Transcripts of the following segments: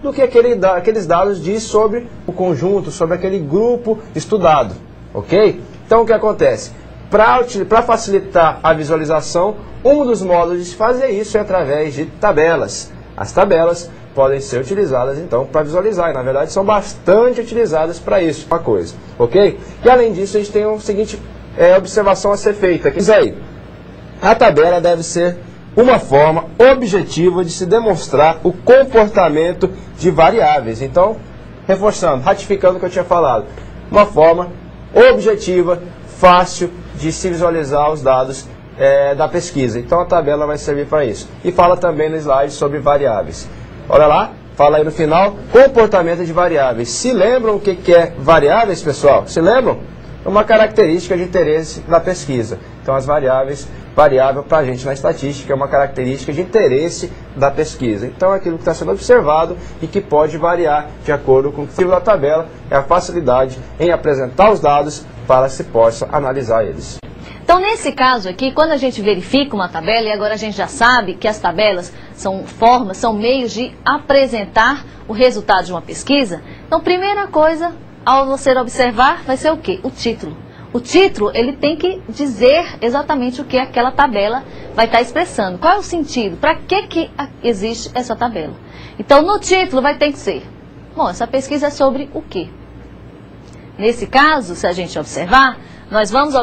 do que aqueles dados diz sobre o conjunto, sobre aquele grupo estudado, ok? Então o que acontece? Para facilitar a visualização, um dos modos de se fazer isso é através de tabelas. As tabelas podem ser utilizadas então para visualizar, e na verdade são bastante utilizadas para isso, uma coisa, ok? E além disso a gente tem uma seguinte observação a ser feita, que diz aí, a tabela deve ser uma forma objetiva de se demonstrar o comportamento de variáveis. Então, reforçando, ratificando o que eu tinha falado, uma forma objetiva, fácil de se visualizar os dados da pesquisa. Então a tabela vai servir para isso. E fala também no slide sobre variáveis. Olha lá, fala aí no final, comportamento de variáveis. Se lembram o que é variáveis, pessoal? Se lembram? É uma característica de interesse da pesquisa. Então as variáveis, variável para a gente na estatística é uma característica de interesse da pesquisa. Então é aquilo que está sendo observado e que pode variar de acordo com o que da tabela é a facilidade em apresentar os dados para que se possa analisar eles. Então, nesse caso aqui, quando a gente verifica uma tabela, e agora a gente já sabe que as tabelas são formas, são meios de apresentar o resultado de uma pesquisa, então, primeira coisa, ao você observar, vai ser o quê? O título. O título, ele tem que dizer exatamente o que aquela tabela vai estar expressando. Qual é o sentido? Para que existe essa tabela? Então, no título vai ter que ser, bom, essa pesquisa é sobre o quê? Nesse caso, se a gente observar, nós vamos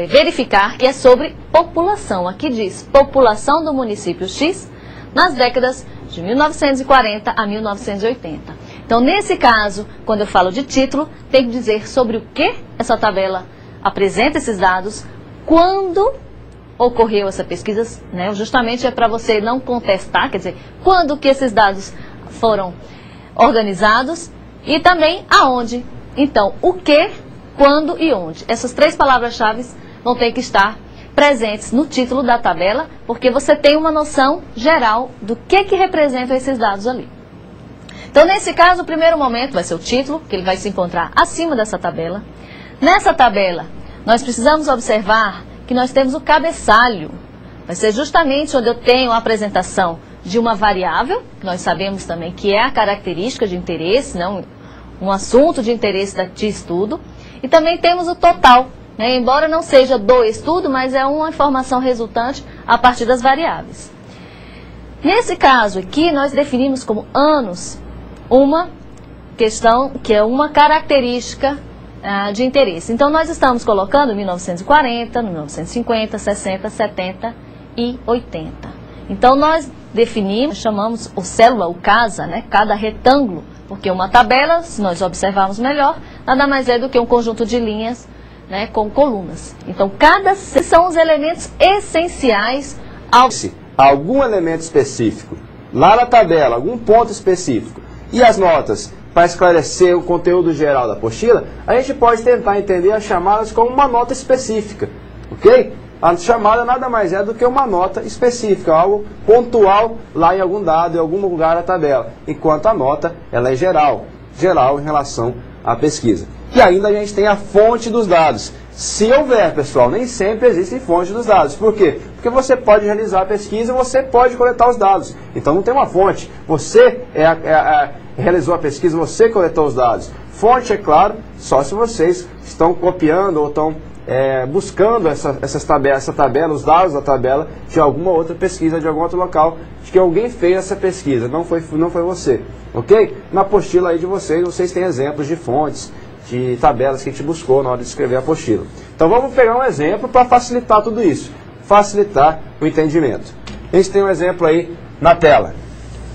verificar que é sobre população. Aqui diz, população do município X nas décadas de 1940 a 1980. Então, nesse caso, quando eu falo de título, tem que dizer sobre o que essa tabela apresenta esses dados, quando ocorreu essa pesquisa, né? Justamente é para você não contestar, quer dizer, quando que esses dados foram organizados e também aonde. Então, o que, quando e onde. Essas três palavras-chave vão ter que estar presentes no título da tabela, porque você tem uma noção geral do que representam esses dados ali. Então, nesse caso, o primeiro momento vai ser o título, que ele vai se encontrar acima dessa tabela. Nessa tabela, nós precisamos observar que nós temos o cabeçalho. Vai ser justamente onde eu tenho a apresentação de uma variável, que nós sabemos também que é a característica de interesse, não um assunto de interesse de estudo. E também temos o total, né? Embora não seja do estudo, mas é uma informação resultante a partir das variáveis. Nesse caso aqui, nós definimos como anos uma questão que é uma característica de interesse. Então, nós estamos colocando 1940, 1950, 60, 70 e 80. Então, nós definimos, chamamos o célula, o casa, né? Cada retângulo, porque uma tabela, se nós observarmos melhor, nada mais é do que um conjunto de linhas, né, com colunas. Então, são os elementos essenciais ao... Algum elemento específico, lá na tabela, algum ponto específico, e as notas, para esclarecer o conteúdo geral da apostila, a gente pode tentar entender as chamadas como uma nota específica, ok? A chamada nada mais é do que uma nota específica, algo pontual lá em algum dado, em algum lugar da tabela, enquanto a nota ela é geral em relação à pesquisa. E ainda a gente tem a fonte dos dados. Se houver, pessoal, nem sempre existe fonte dos dados. Por quê? Porque você pode realizar a pesquisa e você pode coletar os dados. Então não tem uma fonte. Você realizou a pesquisa, você coletou os dados. Fonte, é claro, só se vocês estão copiando ou estão buscando essa tabela, os dados da tabela de alguma outra pesquisa, de algum outro local, de que alguém fez essa pesquisa, não foi você, ok? Na apostila aí de vocês têm exemplos de fontes, de tabelas que a gente buscou na hora de escrever a apostila. Então vamos pegar um exemplo para facilitar tudo isso, facilitar o entendimento. A gente tem um exemplo aí na tela.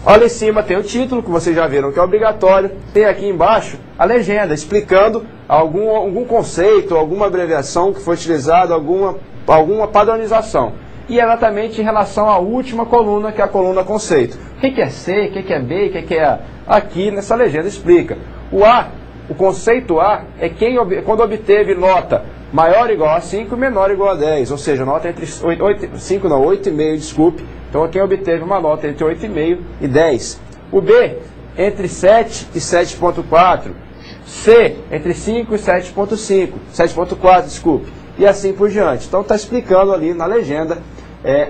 Olha em cima tem o título, que vocês já viram que é obrigatório. Tem aqui embaixo a legenda, explicando algum conceito, alguma abreviação que foi utilizada, alguma padronização. E exatamente em relação à última coluna, que é a coluna conceito. O que é C, o que é B, o que é A? Aqui nessa legenda explica. O conceito A é quando obteve nota maior ou igual a 5 e menor ou igual a 10. Ou seja, nota entre 8,5, desculpe. Então, quem obteve uma nota entre 8,5 e 10. O B, entre 7 e 7,4. C, entre 5 e 7,5. 7,4, desculpe. E assim por diante. Então, está explicando ali na legenda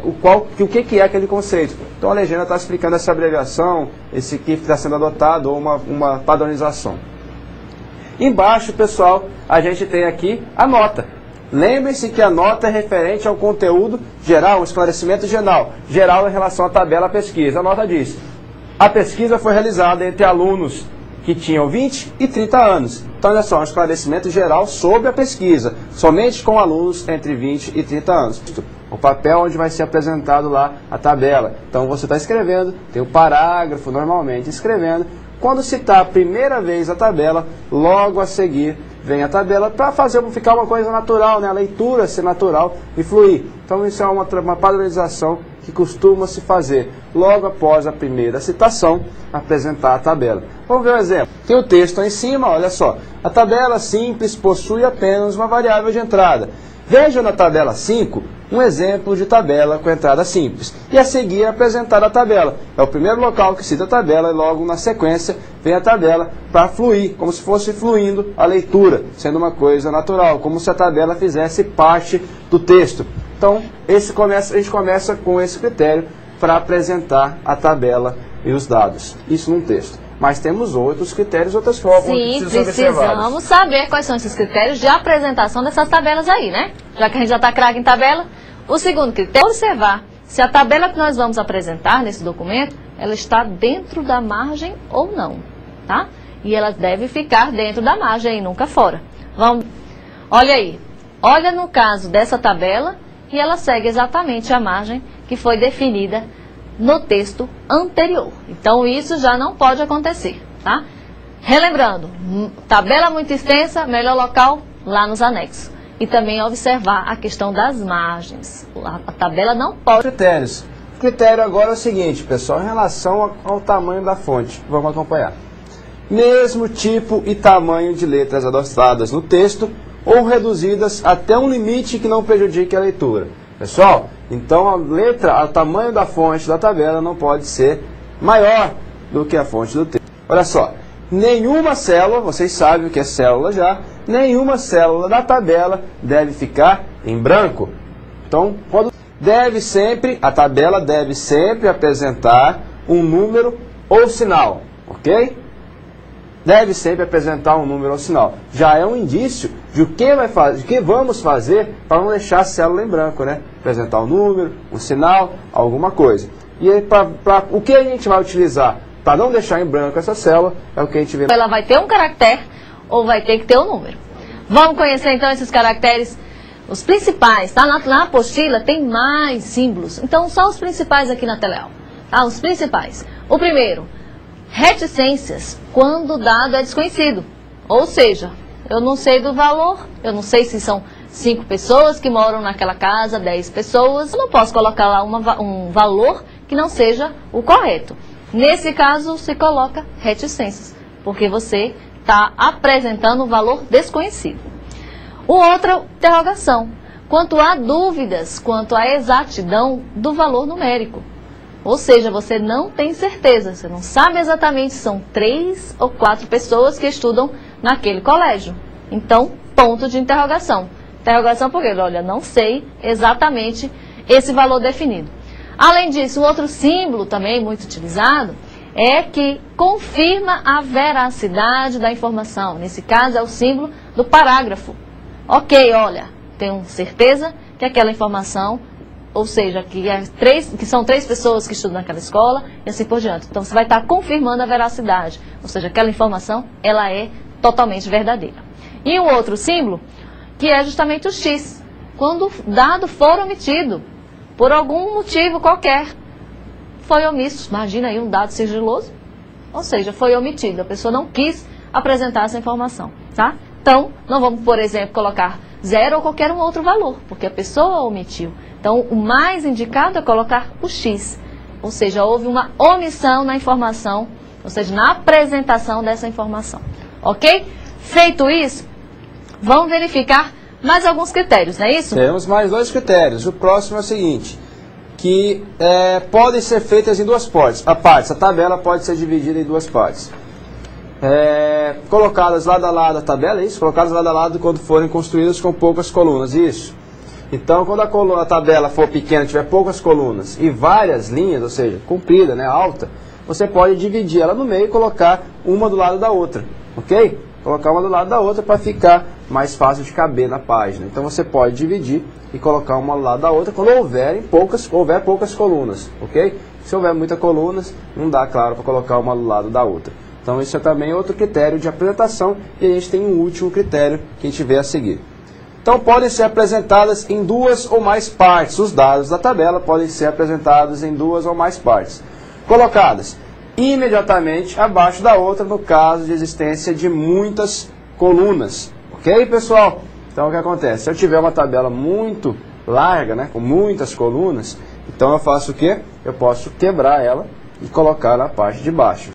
o que é aquele conceito. Então a legenda está explicando essa abreviação, esse que está sendo adotado, ou uma padronização. Embaixo, pessoal, a gente tem aqui a nota. Lembre-se que a nota é referente ao conteúdo geral, um esclarecimento geral em relação à tabela pesquisa. A nota diz: a pesquisa foi realizada entre alunos que tinham 20 e 30 anos. Então, olha só, um esclarecimento geral sobre a pesquisa, somente com alunos entre 20 e 30 anos. O papel onde vai ser apresentado lá a tabela. Então, você está escrevendo, tem o parágrafo normalmente escrevendo. Quando citar a primeira vez a tabela, logo a seguir vem a tabela para ficar uma coisa natural, né? A leitura ser natural e fluir. Então, isso é uma padronização que costuma se fazer logo após a primeira citação, apresentar a tabela. Vamos ver um exemplo. Tem o texto aí em cima, olha só. A tabela simples possui apenas uma variável de entrada. Veja na tabela 5 um exemplo de tabela com entrada simples. E a seguir apresentar a tabela. É o primeiro local que cita a tabela e logo na sequência vem a tabela para fluir, como se fosse fluindo a leitura, sendo uma coisa natural, como se a tabela fizesse parte do texto. Então, a gente começa com esse critério para apresentar a tabela e os dados. Isso num texto. Mas temos outros critérios, outras formas que precisamos saber quais são esses critérios de apresentação dessas tabelas aí, né? Já que a gente já está craque em tabela. O segundo critério é observar se a tabela que nós vamos apresentar nesse documento, ela está dentro da margem ou não, tá? E ela deve ficar dentro da margem e nunca fora. Olha aí, olha no caso dessa tabela e ela segue exatamente a margem que foi definida no texto anterior. Então isso já não pode acontecer, tá? Relembrando, tabela muito extensa, melhor local lá nos anexos. E também observar a questão das margens. A tabela não pode... Critérios. O critério agora é o seguinte, pessoal, em relação ao tamanho da fonte. Vamos acompanhar. Mesmo tipo e tamanho de letras adotadas no texto ou reduzidas até um limite que não prejudique a leitura. Pessoal, então o tamanho da fonte da tabela não pode ser maior do que a fonte do texto. Olha só, nenhuma célula, vocês sabem o que é célula já, nenhuma célula da tabela deve ficar em branco. Então, a tabela deve sempre apresentar um número ou sinal, ok? Deve sempre apresentar um número ou sinal. Já é um indício de o que vamos fazer para não deixar a célula em branco, né? Apresentar um número, um sinal, alguma coisa. E aí, o que a gente vai utilizar para não deixar em branco essa célula é o que a gente vê. Ela vai ter um caractere ou vai ter que ter um número. Vamos conhecer então esses caracteres, os principais, tá? Na apostila tem mais símbolos, então só os principais aqui na tela, tá? Os principais. O primeiro, reticências, quando o dado é desconhecido. Ou seja, eu não sei do valor, eu não sei se são 5 pessoas que moram naquela casa, 10 pessoas, eu não posso colocar lá um valor que não seja o correto. Nesse caso, se coloca reticências, porque você está apresentando um valor desconhecido. O outro, interrogação, quanto a dúvidas, quanto à exatidão do valor numérico. Ou seja, você não tem certeza, você não sabe exatamente se são 3 ou 4 pessoas que estudam naquele colégio. Então, ponto de interrogação. Interrogação porque, olha, não sei exatamente esse valor definido. Além disso, um outro símbolo também muito utilizado é que confirma a veracidade da informação. Nesse caso, é o símbolo do parágrafo. Ok, olha, tenho certeza que aquela informação, ou seja, que são 3 pessoas que estudam naquela escola e assim por diante. Então, você vai estar confirmando a veracidade, ou seja, aquela informação, ela é totalmente verdadeira. E um outro símbolo, que é justamente o X, quando o dado for omitido, por algum motivo qualquer, foi omisso. Imagina aí um dado sigiloso, ou seja, foi omitido, a pessoa não quis apresentar essa informação, tá? Então, não vamos, por exemplo, colocar 0 ou qualquer um outro valor, porque a pessoa omitiu. Então, o mais indicado é colocar o X, ou seja, houve uma omissão na informação, ou seja, na apresentação dessa informação, ok? Feito isso, vamos verificar mais alguns critérios, não é isso? Temos mais 2 critérios. O próximo é o seguinte, que podem ser feitas em 2 partes. A tabela pode ser dividida em 2 partes. Colocadas lado a lado a tabela, é isso? Colocadas lado a lado quando forem construídas com poucas colunas, isso. Então, quando a tabela for pequena, tiver poucas colunas e várias linhas, ou seja, comprida, né, alta, você pode dividir ela no meio e colocar uma do lado da outra, ok? Colocar uma do lado da outra para ficar mais fácil de caber na página. Então você pode dividir e colocar uma do lado da outra quando houver poucas colunas, ok? Se houver muitas colunas, não dá, claro, para colocar uma do lado da outra. Então isso é também outro critério de apresentação e a gente tem um último critério que a gente vê a seguir. Então podem ser apresentadas em duas ou mais partes. Os dados da tabela podem ser apresentados em duas ou mais partes, colocadas imediatamente abaixo da outra no caso de existência de muitas colunas. Ok, pessoal? Então o que acontece? Se eu tiver uma tabela muito larga, né, com muitas colunas, então eu faço o quê? Eu posso quebrar ela e colocar na parte de baixo.